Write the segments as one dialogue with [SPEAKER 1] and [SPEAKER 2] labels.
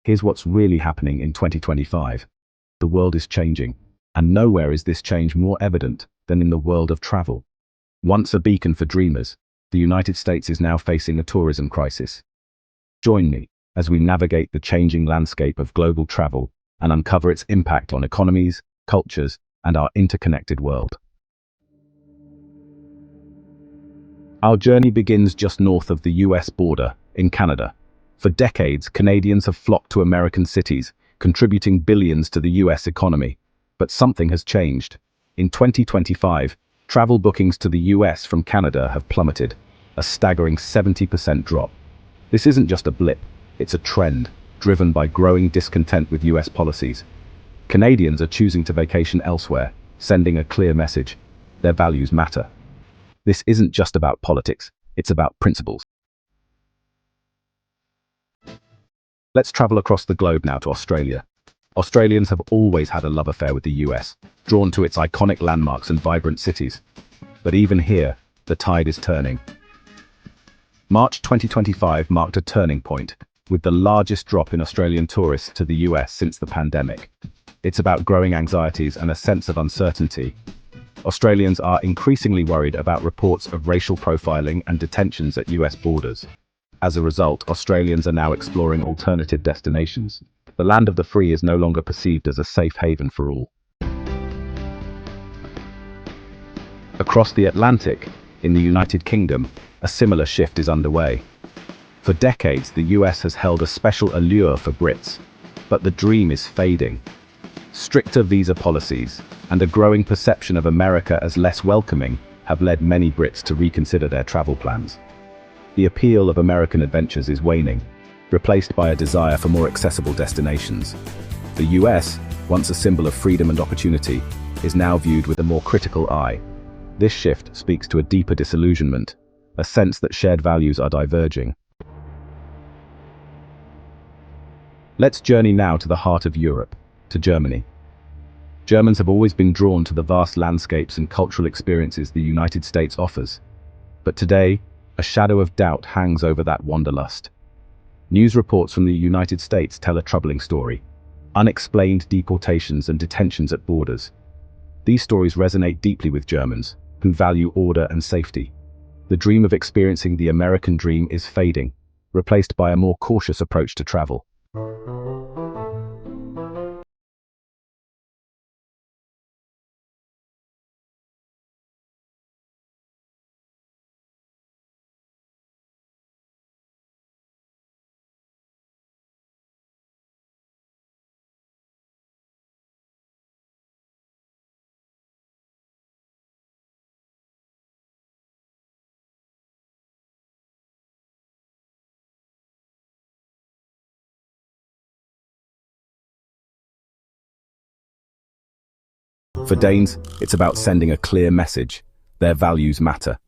[SPEAKER 1] Here's what's really happening in 2025. The world is changing, and nowhere is this change more evident than in the world of travel. Once a beacon for dreamers, the United States is now facing a tourism crisis. Join me as we navigate the changing landscape of global travel and uncover its impact on economies, cultures, and our interconnected world. Our journey begins just north of the US border, in Canada. For decades, Canadians have flocked to American cities, contributing billions to the US economy. But something has changed. In 2025, travel bookings to the US from Canada have plummeted, a staggering 70% drop. This isn't just a blip, it's a trend, driven by growing discontent with US policies. Canadians are choosing to vacation elsewhere, sending a clear message: their values matter. This isn't just about politics, it's about principles. Let's travel across the globe now to Australia. Australians have always had a love affair with the US, drawn to its iconic landmarks and vibrant cities. But even here, the tide is turning. March 2025 marked a turning point, with the largest drop in Australian tourists to the US since the pandemic. It's about growing anxieties and a sense of uncertainty. Australians are increasingly worried about reports of racial profiling and detentions at US borders. As a result, Australians are now exploring alternative destinations. The land of the free is no longer perceived as a safe haven for all. Across the Atlantic, in the United Kingdom, a similar shift is underway. For decades, the US has held a special allure for Brits, but the dream is fading. Stricter visa policies and a growing perception of America as less welcoming have led many Brits to reconsider their travel plans. The appeal of American adventures is waning, replaced by a desire for more accessible destinations. The US, once a symbol of freedom and opportunity, is now viewed with a more critical eye. This shift speaks to a deeper disillusionment, a sense that shared values are diverging. Let's journey now to the heart of Europe, to Germany. Germans have always been drawn to the vast landscapes and cultural experiences the United States offers. But today, a shadow of doubt hangs over that wanderlust. News reports from the United States tell a troubling story: unexplained deportations and detentions at borders. These stories resonate deeply with Germans, who value order and safety. The dream of experiencing the American dream is fading, replaced by a more cautious approach to travel. For Danes, it's about sending a clear message: their values matter.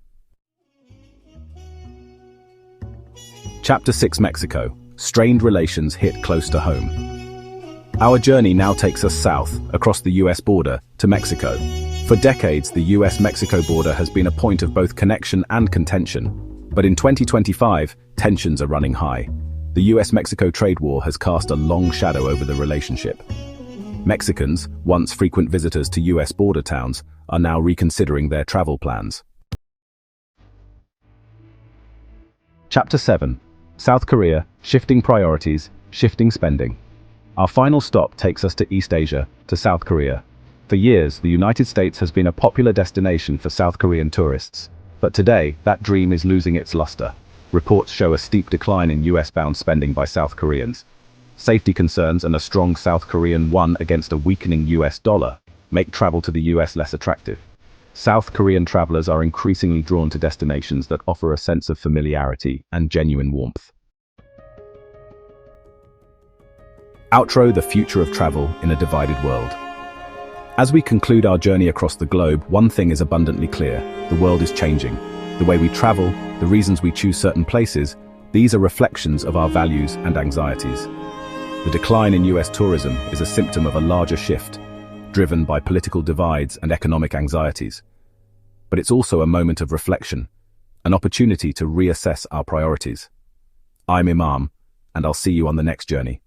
[SPEAKER 1] Chapter 6: Mexico. Strained relations hit close to home. Our journey now takes us south, across the US border, to Mexico. For decades, the US-Mexico border has been a point of both connection and contention. But in 2025, tensions are running high. The US-Mexico trade war has cast a long shadow over the relationship. Mexicans, once frequent visitors to US border towns, are now reconsidering their travel plans. Chapter 7: South Korea, shifting priorities, shifting spending. Our final stop takes us to East Asia, to South Korea. For years, the United States has been a popular destination for South Korean tourists. But today, that dream is losing its luster. Reports show a steep decline in US-bound spending by South Koreans. Safety concerns and a strong South Korean won against a weakening US dollar make travel to the US less attractive. South Korean travelers are increasingly drawn to destinations that offer a sense of familiarity and genuine warmth. Outro: the future of travel in a divided world. As we conclude our journey across the globe, one thing is abundantly clear: the world is changing. The way we travel, the reasons we choose certain places, these are reflections of our values and anxieties. The decline in US tourism is a symptom of a larger shift, driven by political divides and economic anxieties. But it's also a moment of reflection. an opportunity to reassess our priorities. I'm Imam, and I'll see you on the next journey.